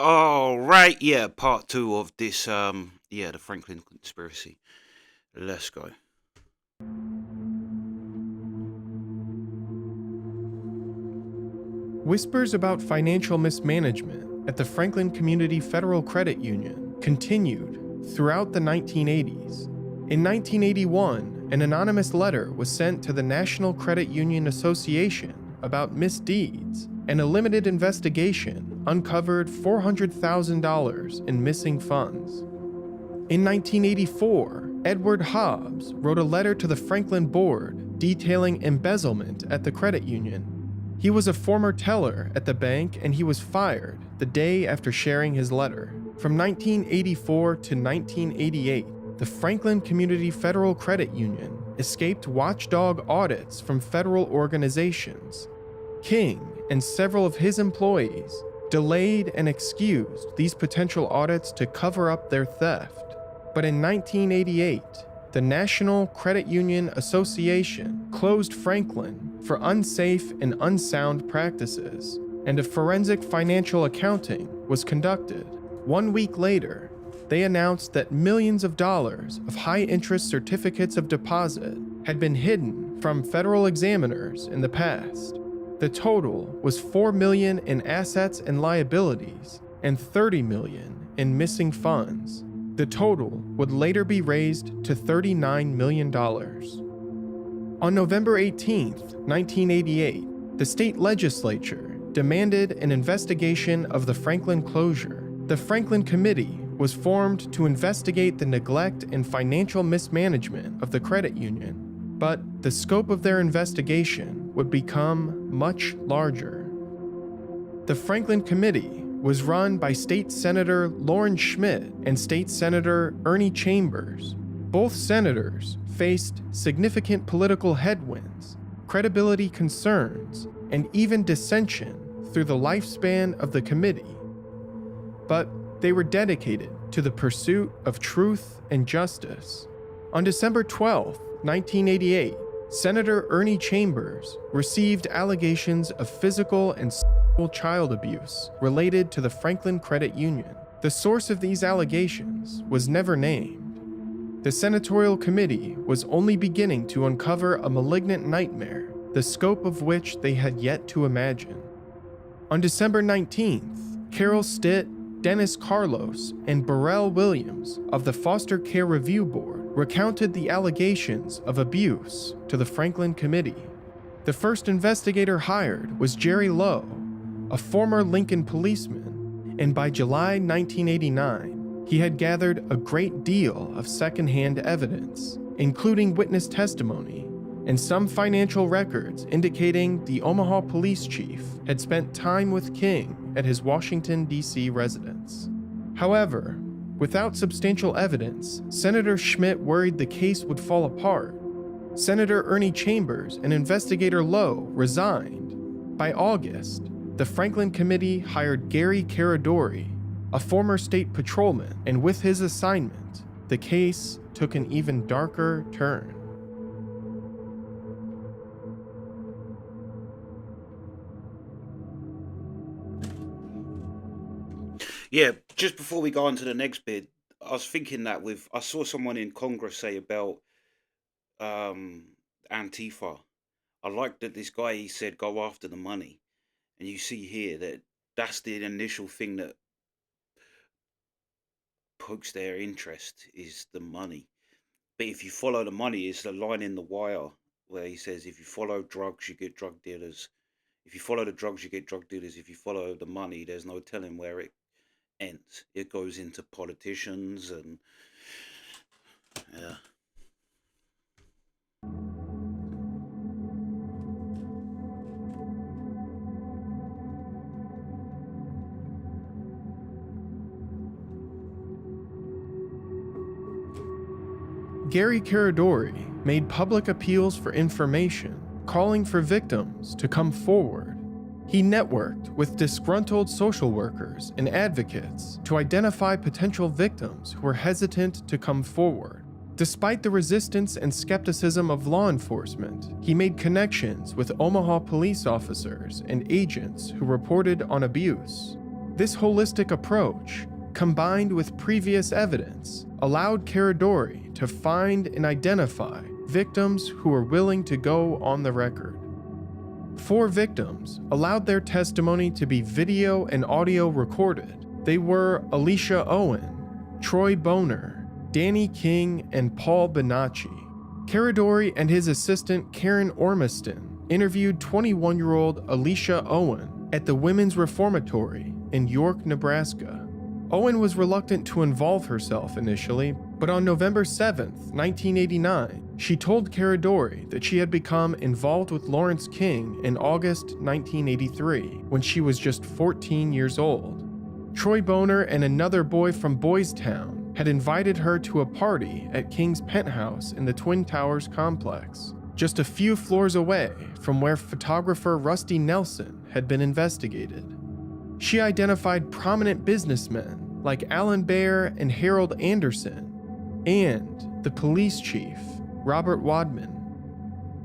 All right, yeah, part two of this, the Franklin conspiracy. Let's go. Whispers about financial mismanagement at the Franklin Community Federal Credit Union continued throughout the 1980s. In 1981, an anonymous letter was sent to the National Credit Union Association about misdeeds, and a limited investigation uncovered $400,000 in missing funds. In 1984, Edward Hobbs wrote a letter to the Franklin Board detailing embezzlement at the credit union. He was a former teller at the bank and he was fired the day after sharing his letter. From 1984 to 1988, the Franklin Community Federal Credit Union escaped watchdog audits from federal organizations. King and several of his employees delayed and excused these potential audits to cover up their theft. But in 1988, the National Credit Union Association closed Franklin for unsafe and unsound practices, and a forensic financial accounting was conducted. 1 week later, they announced that millions of dollars of high-interest certificates of deposit had been hidden from federal examiners in the past. The total was $4 million in assets and liabilities and $30 million in missing funds. The total would later be raised to $39 million. On November 18, 1988, the state legislature demanded an investigation of the Franklin closure. The Franklin Committee was formed to investigate the neglect and financial mismanagement of the credit union, but the scope of their investigation would become much larger. The Franklin Committee was run by State Senator Loren Schmidt and State Senator Ernie Chambers. Both senators faced significant political headwinds, credibility concerns, and even dissension through the lifespan of the committee. But they were dedicated to the pursuit of truth and justice. On December 12, 1988, Senator Ernie Chambers received allegations of physical and sexual child abuse related to the Franklin Credit Union. The source of these allegations was never named. The senatorial committee was only beginning to uncover a malignant nightmare, the scope of which they had yet to imagine. On December 19th, Carol Stitt, Dennis Carlos, and Burrell Williams of the Foster Care Review Board recounted the allegations of abuse to the Franklin Committee. The first investigator hired was Jerry Lowe, a former Lincoln policeman, and by July 1989, he had gathered a great deal of secondhand evidence, including witness testimony and some financial records indicating the Omaha police chief had spent time with King at his Washington, D.C. residence. However, without substantial evidence, Senator Schmidt worried the case would fall apart. Senator Ernie Chambers and investigator Lowe resigned. By August, the Franklin Committee hired Gary Caradori, a former state patrolman, and with his assignment, the case took an even darker turn. Yeah, just before we go on to the next bit, I was thinking that I saw someone in Congress say about Antifa. I like that this guy, he said, go after the money. And you see here that that's the initial thing that pokes their interest is the money. But if you follow the money, it's the line in The Wire where he says, if you follow drugs, you get drug dealers. If you follow the drugs, you get drug dealers. If you follow the money, there's no telling where it ends. It goes into politicians and yeah. Gary Caradori made public appeals for information, calling for victims to come forward. He networked with disgruntled social workers and advocates to identify potential victims who were hesitant to come forward. Despite the resistance and skepticism of law enforcement, he made connections with Omaha police officers and agents who reported on abuse. This holistic approach, combined with previous evidence, allowed Caradori to find and identify victims who were willing to go on the record. 4 victims allowed their testimony to be video and audio recorded. They were Alicia Owen, Troy Boner, Danny King, and Paul Bonacci. Caradori and his assistant Karen Ormiston interviewed 21-year-old Alicia Owen at the Women's Reformatory in York, Nebraska. Owen was reluctant to involve herself initially, but on November 7, 1989, she told Caradori that she had become involved with Lawrence King in August 1983, when she was just 14 years old. Troy Boner and another boy from Boys Town had invited her to a party at King's penthouse in the Twin Towers complex, just a few floors away from where photographer Rusty Nelson had been investigated. She identified prominent businessmen like Alan Baer and Harold Anderson, and the police chief, Robert Wadman.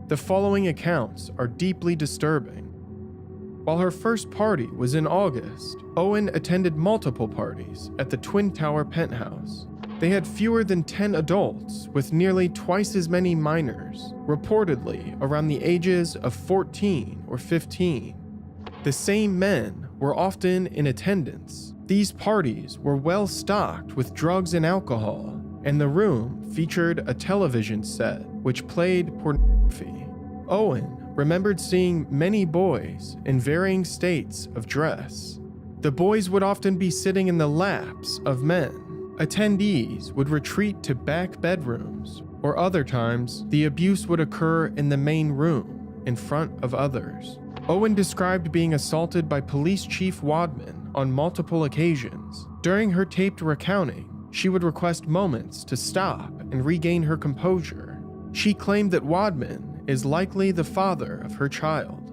The following accounts are deeply disturbing. While her first party was in August, Owen attended multiple parties at the Twin Tower penthouse. They had fewer than 10 adults, with nearly twice as many minors, reportedly around the ages of 14 or 15. The same men were often in attendance. These parties were well stocked with drugs and alcohol, and the room featured a television set which played pornography. Owen remembered seeing many boys in varying states of dress. The boys would often be sitting in the laps of men. Attendees would retreat to back bedrooms, or other times, the abuse would occur in the main room in front of others. Owen described being assaulted by Police Chief Wadman on multiple occasions. During her taped recounting, she would request moments to stop and regain her composure. She claimed that Wadman is likely the father of her child.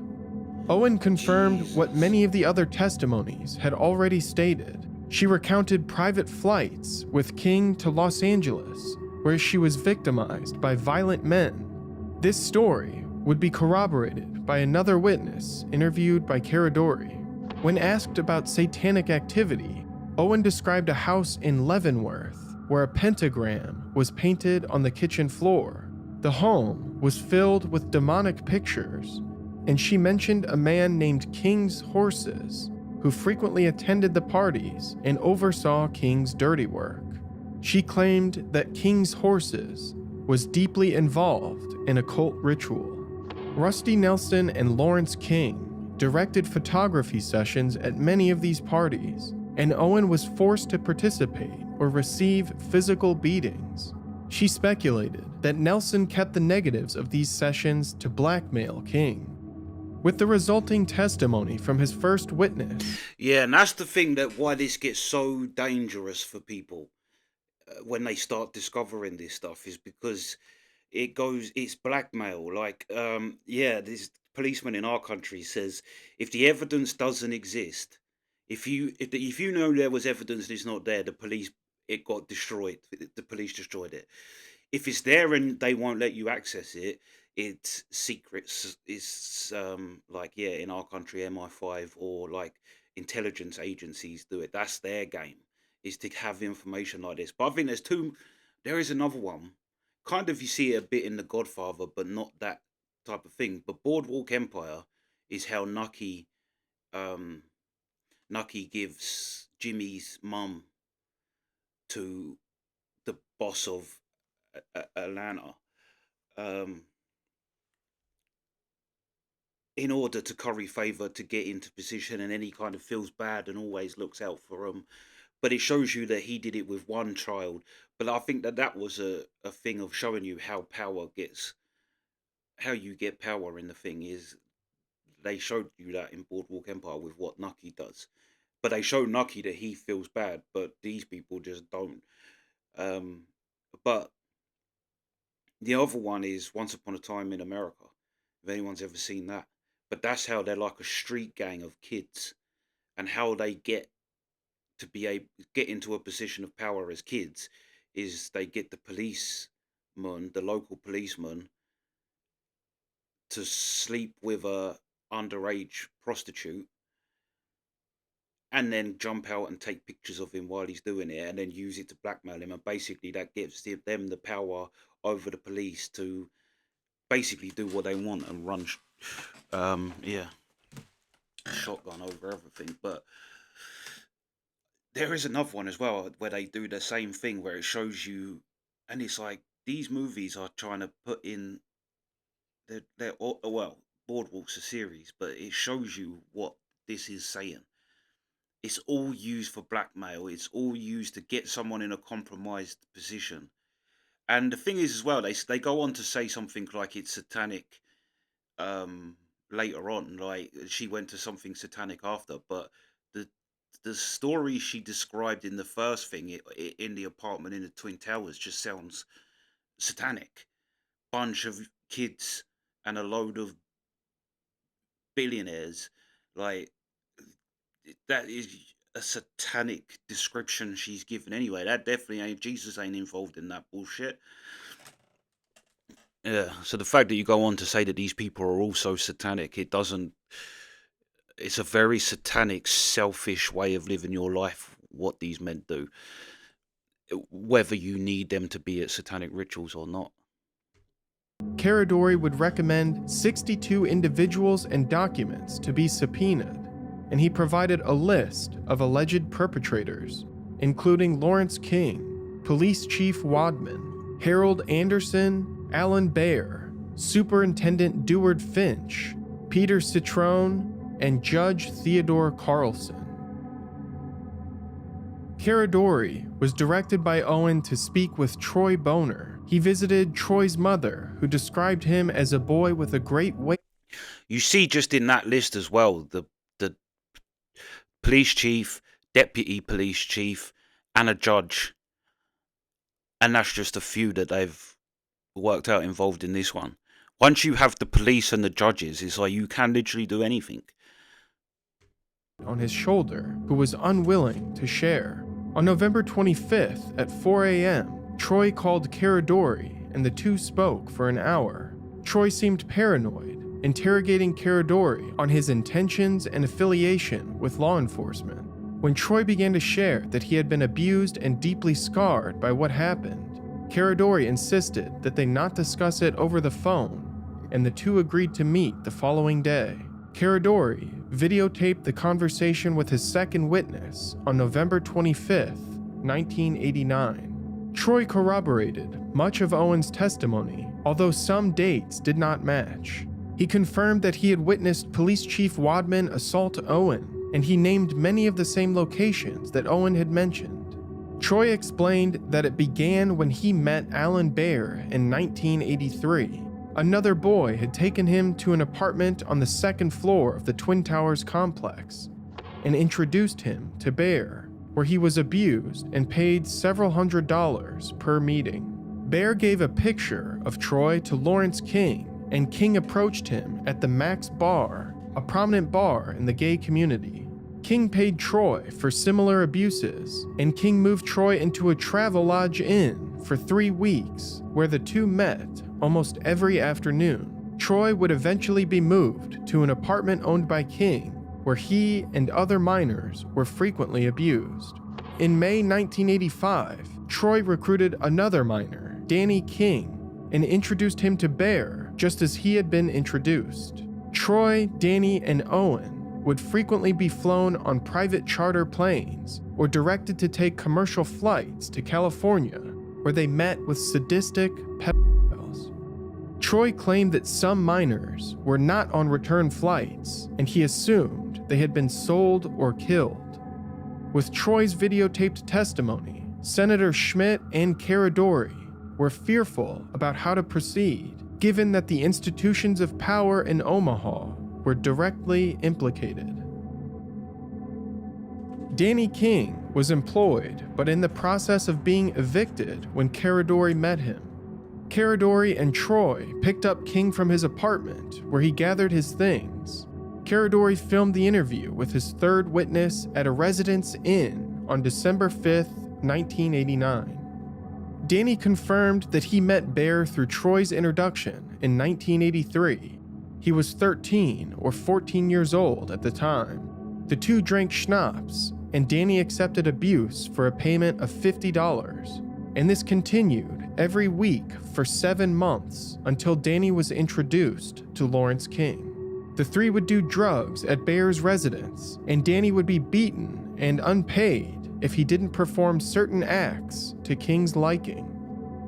Owen confirmed what many of the other testimonies had already stated. She recounted private flights with King to Los Angeles, where she was victimized by violent men. This story would be corroborated by another witness interviewed by Caradori. When asked about satanic activity, Owen described a house in Leavenworth where a pentagram was painted on the kitchen floor. The home was filled with demonic pictures, and she mentioned a man named King's Horses who frequently attended the parties and oversaw King's dirty work. She claimed that King's Horses was deeply involved in occult ritual. Rusty Nelson and Lawrence King directed photography sessions at many of these parties, and Owen was forced to participate or receive physical beatings. She speculated that Nelson kept the negatives of these sessions to blackmail King. With the resulting testimony from his first witness. Yeah, and that's the thing, that why this gets so dangerous for people when they start discovering this stuff, is because it's blackmail. Like, this policeman in our country says, if the evidence doesn't exist, if you know there was evidence and it's not there, it got destroyed. The police destroyed it. If it's there and they won't let you access it, it's secrets. It's in our country, MI5 or like intelligence agencies do it. That's their game, is to have information like this. But I think there is another one. Kind of, you see it a bit in The Godfather, but not that type of thing. But Boardwalk Empire is how Nucky gives Jimmy's mum to the boss of Atlanta, in order to curry favor to get into position, and then he kind of feels bad and always looks out for him. But it shows you that he did it with one child. But I think that was a thing of showing you how you get power in the thing. Is they showed you that in Boardwalk Empire with what Nucky does. But they show Nucky that he feels bad, but these people just don't. But the other one is Once Upon a Time in America, if anyone's ever seen that. But that's how they're like a street gang of kids, and how they get into a position of power as kids is they get the local policeman, to sleep with a underage prostitute, and then jump out and take pictures of him while he's doing it, and then use it to blackmail him. And basically, that gives them the power over the police to basically do what they want and run, yeah, shotgun over everything. But there is another one as well where they do the same thing, where it shows you, and it's like these movies are trying to put in they're all, well, Boardwalk's a series, but it shows you what this is saying. It's all used for blackmail. It's all used to get someone in a compromised position. And the thing is, as well, they go on to say something like it's satanic later on, like she went to something satanic after. But the the story she described in the first thing, in the apartment in the Twin Towers, just sounds satanic. Bunch of kids and a load of billionaires, like that is a satanic description she's given anyway. That definitely ain't, Jesus ain't involved in that bullshit. Yeah, so the fact that you go on to say that these people are also satanic, it doesn't, it's a very satanic, selfish way of living your life, what these men do, whether you need them to be at satanic rituals or not. Caradori would recommend 62 individuals and documents to be subpoenaed, and he provided a list of alleged perpetrators, including Lawrence King, Police Chief Wadman, Harold Anderson, Alan Baer, Superintendent Deward Finch, Peter Citrone, and Judge Theodore Carlson. Caradori was directed by Owen to speak with Troy Boner. He visited Troy's mother, who described him as a boy with a great weight. You see just in that list as well, the police chief, deputy police chief, and a judge. And that's just a few that they've worked out involved in this one. Once you have the police and the judges, it's like you can literally do anything. On his shoulder, who was unwilling to share. On November 25th at 4 a.m., Troy called Caradori, and the two spoke for an hour. Troy seemed paranoid, interrogating Caradori on his intentions and affiliation with law enforcement. When Troy began to share that he had been abused and deeply scarred by what happened, Caradori insisted that they not discuss it over the phone, and the two agreed to meet the following day. Caradori videotaped the conversation with his second witness on November 25th, 1989. Troy corroborated much of Owen's testimony, although some dates did not match. He confirmed that he had witnessed Police Chief Wadman assault Owen, and he named many of the same locations that Owen had mentioned. Troy explained that it began when he met Alan Baer in 1983. Another boy had taken him to an apartment on the second floor of the Twin Towers complex and introduced him to Baer, where he was abused and paid several $100s per meeting. Baer gave a picture of Troy to Lawrence King, and King approached him at the Max Bar, a prominent bar in the gay community. King paid Troy for similar abuses, and King moved Troy into a Travelodge Inn for 3 weeks, where the two met almost every afternoon. Troy would eventually be moved to an apartment owned by King, where he and other minors were frequently abused. In May 1985, Troy recruited another minor, Danny King, and introduced him to Baer just as he had been introduced. Troy, Danny, and Owen would frequently be flown on private charter planes or directed to take commercial flights to California, where they met with sadistic pedophiles. Troy claimed that some minors were not on return flights, and he assumed they had been sold or killed. With Troy's videotaped testimony, Senator Schmidt and Caradori were fearful about how to proceed, given that the institutions of power in Omaha were directly implicated. Danny King was employed, but in the process of being evicted when Caradori met him. Caradori and Troy picked up King from his apartment, where he gathered his things. Caradori filmed the interview with his third witness at a residence inn on December 5th, 1989. Danny confirmed that he met Baer through Troy's introduction in 1983. He was 13 or 14 years old at the time. The two drank schnapps, and Danny accepted abuse for a payment of $50, and this continued every week for 7 months until Danny was introduced to Lawrence King. The three would do drugs at Bear's residence, and Danny would be beaten and unpaid if he didn't perform certain acts to King's liking.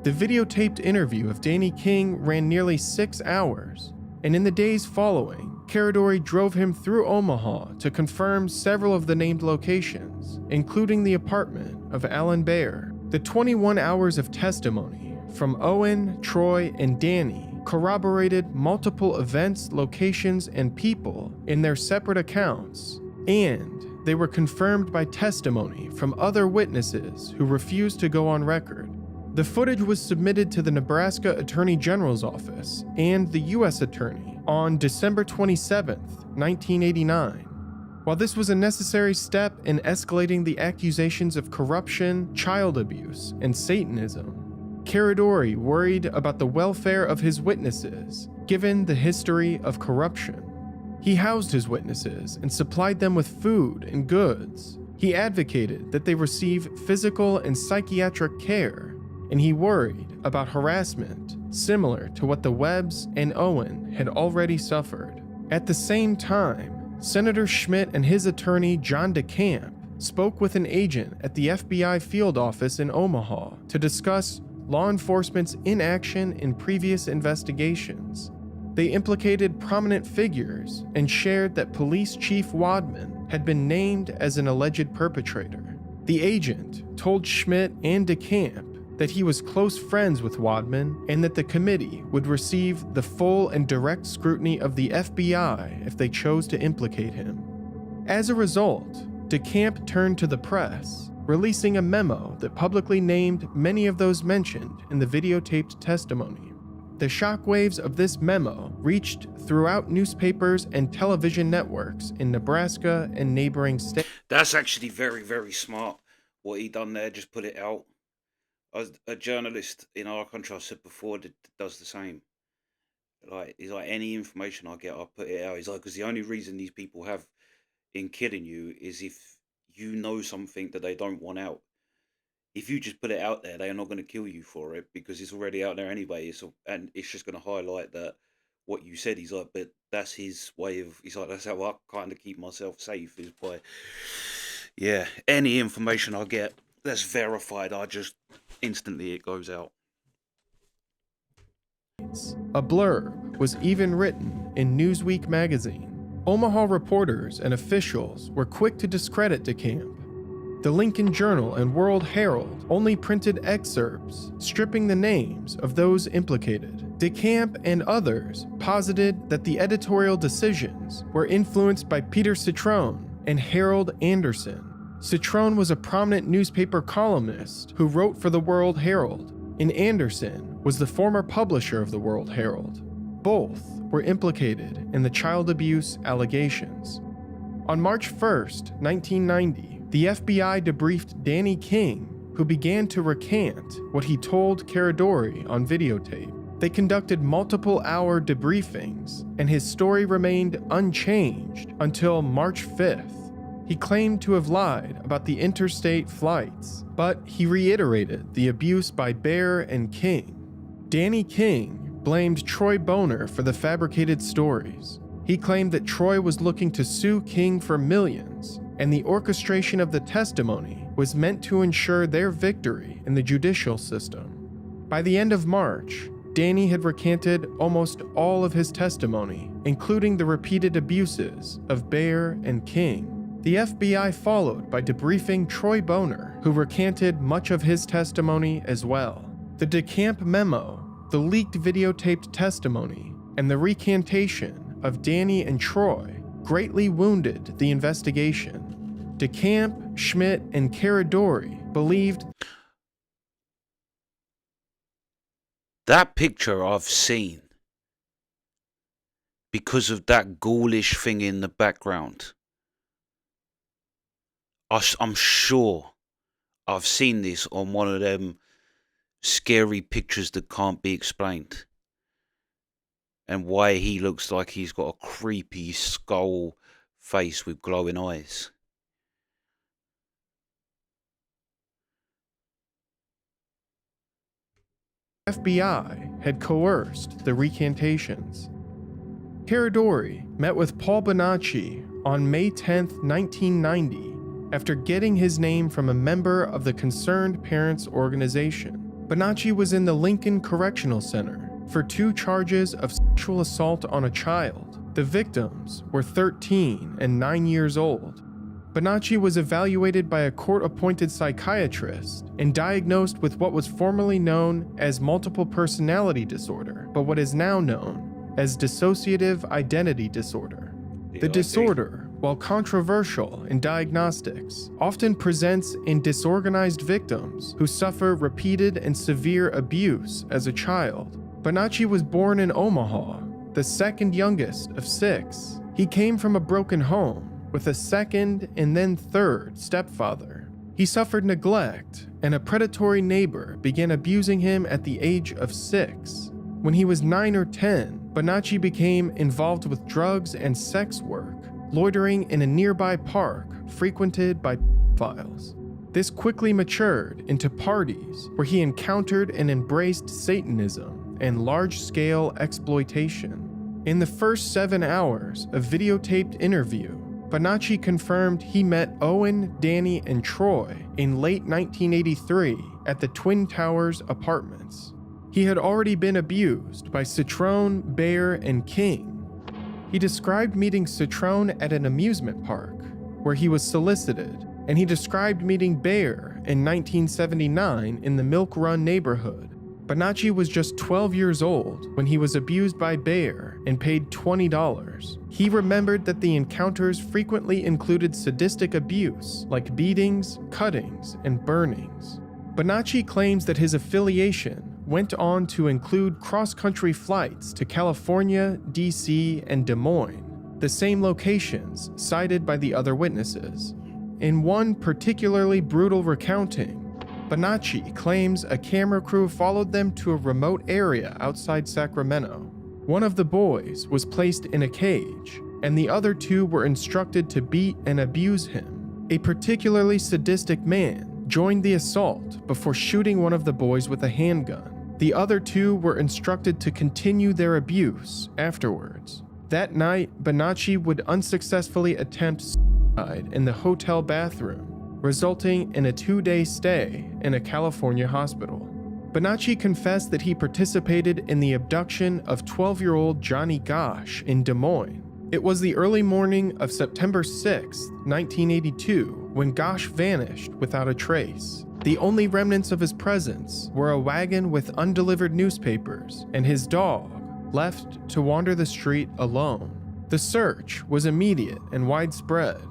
The videotaped interview of Danny King ran nearly 6 hours, and in the days following, Caradori drove him through Omaha to confirm several of the named locations, including the apartment of Alan Bear. The 21 hours of testimony from Owen, Troy, and Danny corroborated multiple events, locations, and people in their separate accounts, and they were confirmed by testimony from other witnesses who refused to go on record. The footage was submitted to the Nebraska Attorney General's office and the U.S. Attorney on December 27, 1989. While this was a necessary step in escalating the accusations of corruption, child abuse, and Satanism, Caradori worried about the welfare of his witnesses, given the history of corruption. He housed his witnesses and supplied them with food and goods. He advocated that they receive physical and psychiatric care, and he worried about harassment similar to what the Webbs and Owen had already suffered. At the same time, Senator Schmidt and his attorney John DeCamp spoke with an agent at the FBI field office in Omaha to discuss law enforcement's inaction in previous investigations. They implicated prominent figures and shared that Police Chief Wadman had been named as an alleged perpetrator. The agent told Schmidt and DeCamp that he was close friends with Wadman and that the committee would receive the full and direct scrutiny of the FBI if they chose to implicate him. As a result, DeCamp turned to the press, releasing a memo that publicly named many of those mentioned in the videotaped testimony. The shockwaves of this memo reached throughout newspapers and television networks in Nebraska and neighboring states. That's actually very, very smart what he done there, just put it out. As a journalist in our country, I've said before, that does the same. Like, he's like, any information I get, I'll put it out. He's like, because the only reason these people have in killing you is if you know something that they don't want out. If you just put it out there, they are not going to kill you for it because it's already out there anyway. And it's just going to highlight that what you said. He's like, but that's his way of. He's like, that's how I kind of keep myself safe, is by, yeah, any information I get that's verified, I just instantly it goes out. A blurb was even written in Newsweek magazine. Omaha reporters and officials were quick to discredit DeCamp. The Lincoln Journal and World Herald only printed excerpts, stripping the names of those implicated. DeCamp and others posited that the editorial decisions were influenced by Peter Citrone and Harold Anderson. Citrone was a prominent newspaper columnist who wrote for the World Herald, and Anderson was the former publisher of the World Herald. Both were implicated in the child abuse allegations. On March 1st, 1990, the FBI debriefed Danny King, who began to recant what he told Caradori on videotape. They conducted multiple-hour debriefings, and his story remained unchanged until March 5th. He claimed to have lied about the interstate flights, but he reiterated the abuse by Bear and King. Danny King blamed Troy Boner for the fabricated stories. He claimed that Troy was looking to sue King for millions, and the orchestration of the testimony was meant to ensure their victory in the judicial system. By the end of March, Danny had recanted almost all of his testimony, including the repeated abuses of Bear and King. The FBI followed by debriefing Troy Boner, who recanted much of his testimony as well. The DeCamp memo, the leaked videotaped testimony, and the recantation of Danny and Troy greatly wounded the investigation. DeCamp, Schmidt, and Caradori believed that picture I've seen because of that ghoulish thing in the background. I'm sure I've seen this on one of them scary pictures that can't be explained. And why he looks like he's got a creepy skull face with glowing eyes. FBI had coerced the recantations. Caradori met with Paul Bonacci on May 10, 1990, after getting his name from a member of the Concerned Parents Organization. Bonacci was in the Lincoln Correctional Center for 2 charges of sexual assault on a child. The victims were 13 and 9 years old. Bonacci was evaluated by a court-appointed psychiatrist and diagnosed with what was formerly known as multiple personality disorder, but what is now known as dissociative identity disorder. The disorder, while controversial in diagnostics, often presents in disorganized victims who suffer repeated and severe abuse as a child. Bonacci was born in Omaha, the second youngest of 6. He came from a broken home with a second and then third stepfather. He suffered neglect, and a predatory neighbor began abusing him at the age of 6. When he was 9 or 10, Bonacci became involved with drugs and sex work, loitering in a nearby park frequented by pedophiles. This quickly matured into parties where he encountered and embraced Satanism and large-scale exploitation. In the first 7 hours of videotaped interview, Bonacci confirmed he met Owen, Danny, and Troy in late 1983 at the Twin Towers apartments. He had already been abused by Citrone, Bear, and King. He described meeting Citrone at an amusement park, where he was solicited, and he described meeting Bear in 1979 in the Milk Run neighborhood. Bonacci was just 12 years old when he was abused by Bear and paid $20. He remembered that the encounters frequently included sadistic abuse like beatings, cuttings, and burnings. Bonacci claims that his affiliation went on to include cross-country flights to California, D.C., and Des Moines, the same locations cited by the other witnesses. In one particularly brutal recounting, Bonacci claims a camera crew followed them to a remote area outside Sacramento. One of the boys was placed in a cage, and the other 2 were instructed to beat and abuse him. A particularly sadistic man joined the assault before shooting one of the boys with a handgun. The other 2 were instructed to continue their abuse afterwards. That night, Bonacci would unsuccessfully attempt suicide in the hotel bathroom, resulting in a 2-day stay in a California hospital. Bonacci confessed that he participated in the abduction of 12-year-old Johnny Gosch in Des Moines. It was the early morning of September 6, 1982, when Gosch vanished without a trace. The only remnants of his presence were a wagon with undelivered newspapers and his dog, left to wander the street alone. The search was immediate and widespread.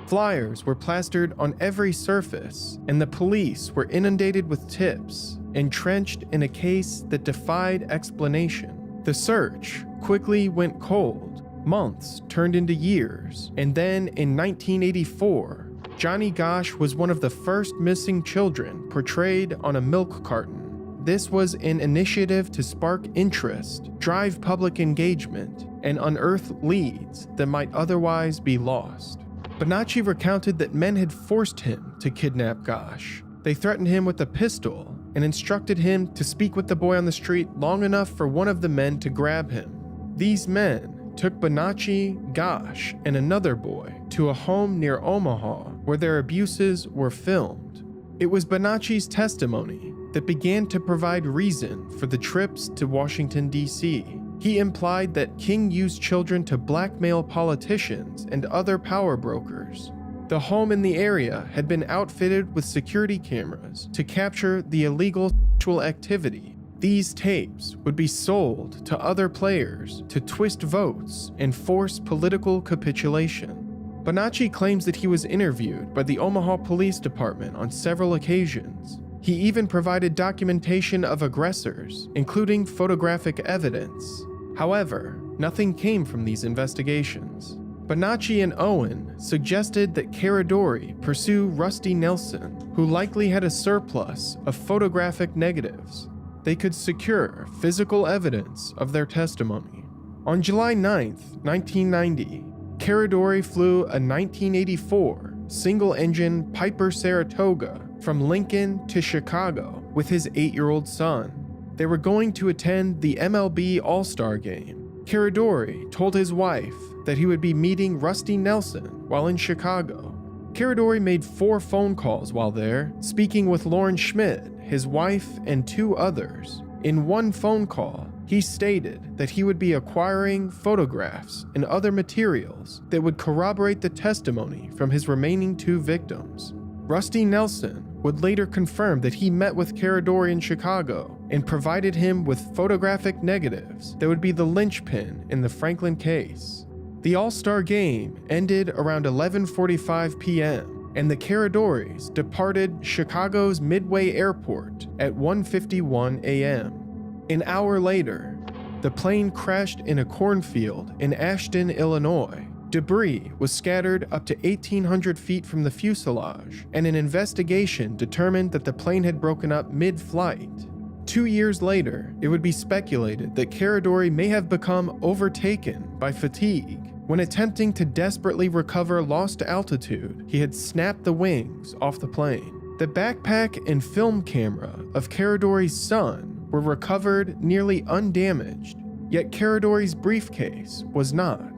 Flyers were plastered on every surface, and the police were inundated with tips, entrenched in a case that defied explanation. The search quickly went cold. Months turned into years, and then in 1984, Johnny Gosch was one of the first missing children portrayed on a milk carton. This was an initiative to spark interest, drive public engagement, and unearth leads that might otherwise be lost. Bonacci recounted that men had forced him to kidnap Gosch. They threatened him with a pistol and instructed him to speak with the boy on the street long enough for one of the men to grab him. These men took Bonacci, Gosch, and another boy to a home near Omaha where their abuses were filmed. It was Bonacci's testimony that began to provide reason for the trips to Washington, D.C. He implied that King used children to blackmail politicians and other power brokers. The home in the area had been outfitted with security cameras to capture the illegal sexual activity. These tapes would be sold to other players to twist votes and force political capitulation. Bonacci claims that he was interviewed by the Omaha Police Department on several occasions. He even provided documentation of aggressors, including photographic evidence. However, nothing came from these investigations. Bonacci and Owen suggested that Caradori pursue Rusty Nelson, who likely had a surplus of photographic negatives. They could secure physical evidence of their testimony. On July 9, 1990, Caradori flew a 1984 single-engine Piper Saratoga from Lincoln to Chicago with his 8-year-old son. They were going to attend the MLB All-Star Game. Caradori told his wife that he would be meeting Rusty Nelson while in Chicago. Caradori made 4 phone calls while there, speaking with Lauren Schmidt, his wife, and 2 others. In one phone call, he stated that he would be acquiring photographs and other materials that would corroborate the testimony from his remaining 2 victims. Rusty Nelson would later confirm that he met with Caradori in Chicago and provided him with photographic negatives that would be the linchpin in the Franklin case. The All-Star Game ended around 11:45 p.m., and the Caradoris departed Chicago's Midway Airport at 1:51 a.m. An hour later, the plane crashed in a cornfield in Ashton, Illinois. Debris was scattered up to 1,800 feet from the fuselage, and an investigation determined that the plane had broken up mid-flight. 2 years later, it would be speculated that Caradori may have become overtaken by fatigue. When attempting to desperately recover lost altitude, he had snapped the wings off the plane. The backpack and film camera of Caradori's son were recovered nearly undamaged, yet Caradori's briefcase was not.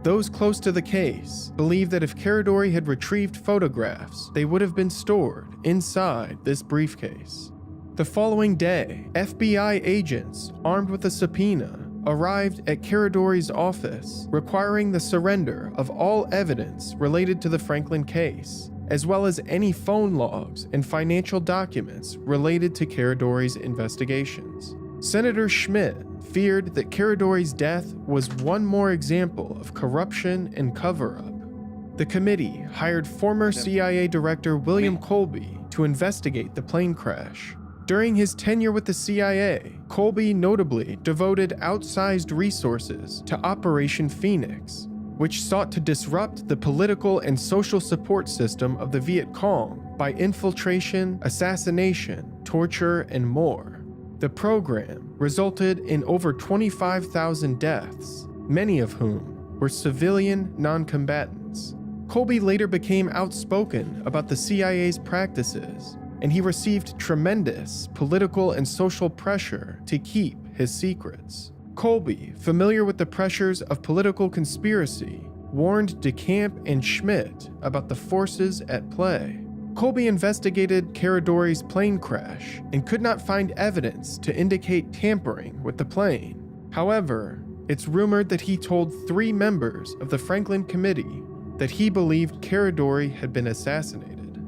Those close to the case believe that if Caradori had retrieved photographs, they would have been stored inside this briefcase. The following day, FBI agents armed with a subpoena arrived at Caradori's office, requiring the surrender of all evidence related to the Franklin case, as well as any phone logs and financial documents related to Caradori's investigations. Senator Schmidt feared that Caradori's death was one more example of corruption and cover-up. The committee hired former CIA Director William Colby to investigate the plane crash. During his tenure with the CIA, Colby notably devoted outsized resources to Operation Phoenix, which sought to disrupt the political and social support system of the Viet Cong by infiltration, assassination, torture, and more. The program resulted in over 25,000 deaths, many of whom were civilian non-combatants. Colby later became outspoken about the CIA's practices, and he received tremendous political and social pressure to keep his secrets. Colby, familiar with the pressures of political conspiracy, warned DeCamp and Schmidt about the forces at play. Colby investigated Caradori's plane crash and could not find evidence to indicate tampering with the plane. However, it's rumored that he told 3 members of the Franklin Committee that he believed Caradori had been assassinated.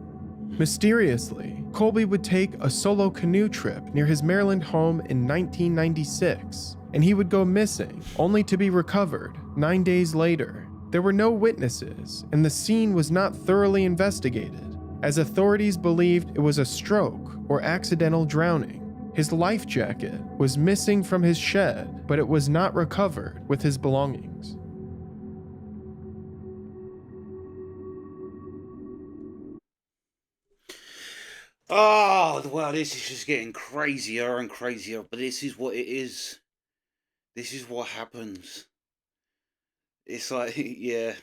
Mysteriously, Colby would take a solo canoe trip near his Maryland home in 1996, and he would go missing, only to be recovered 9 days later. There were no witnesses, and the scene was not thoroughly investigated, as authorities believed it was a stroke or accidental drowning. His life jacket was missing from his shed, but it was not recovered with his belongings. Oh, well, this is just getting crazier and crazier, but this is what it is. This is what happens. It's like, yeah,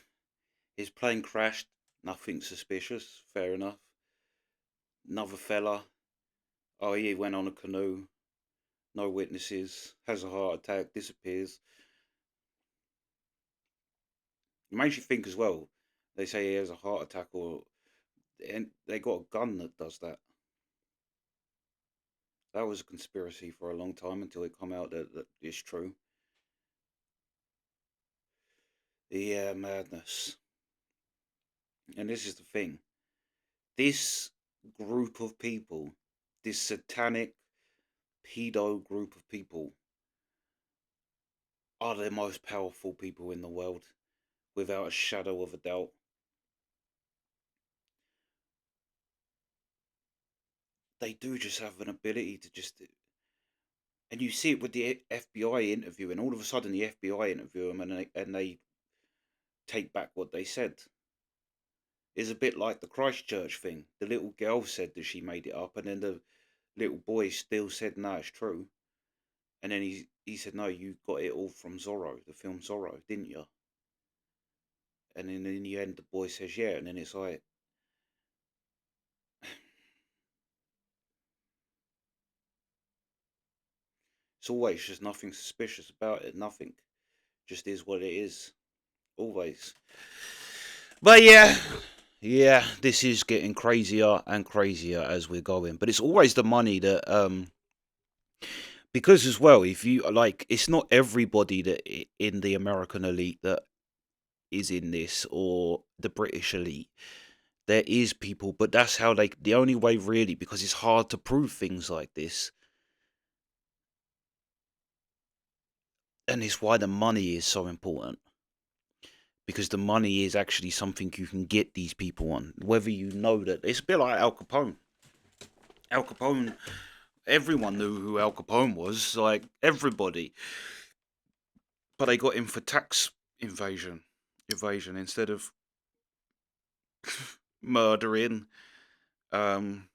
his plane crashed, nothing suspicious, fair enough. Another fella, oh, he went on a canoe, no witnesses, has a heart attack, disappears. It makes you think as well, they say he has a heart attack, and they got a gun that does that. That was a conspiracy for a long time until it come out that it's true. The madness. And this is the thing. This group of people, this satanic pedo group of people, are the most powerful people in the world, without a shadow of a doubt. They do just have an ability to just, and you see it with the FBI interview, and all of a sudden the FBI interview them, and they take back what they said. It's a bit like the Christchurch thing. The little girl said that she made it up, and then the little boy still said, no, it's true. And then he said, no, you got it all from Zorro, the film Zorro, didn't you? And then in the end, the boy says yeah, and then it's like, it's always just nothing suspicious about it. Nothing, just is what it is. Always. But yeah, yeah, this is getting crazier and crazier as we're going. But it's always the money that because as well, if you like, it's not everybody that in the American elite that is in this, or the British elite. There is people, but that's how they. The only way, really, because it's hard to prove things like this, and it's why the money is so important. Because the money is actually something you can get these people on, whether you know that. It's a bit like Al Capone. Al Capone. Everyone knew who Al Capone was, like everybody, but they got him for tax evasion instead of murdering. Um,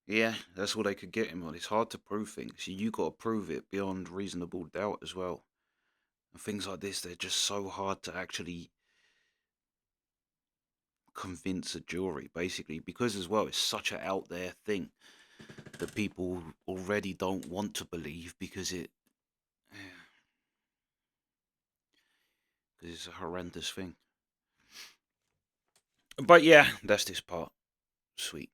yeah, that's all they could get him on. It's hard to prove things. You got to prove it beyond reasonable doubt as well. And things like this, they're just so hard to actually convince a jury, basically, because as well, it's such an out there thing that people already don't want to believe because it's a horrendous thing. But yeah, that's this part. Sweet.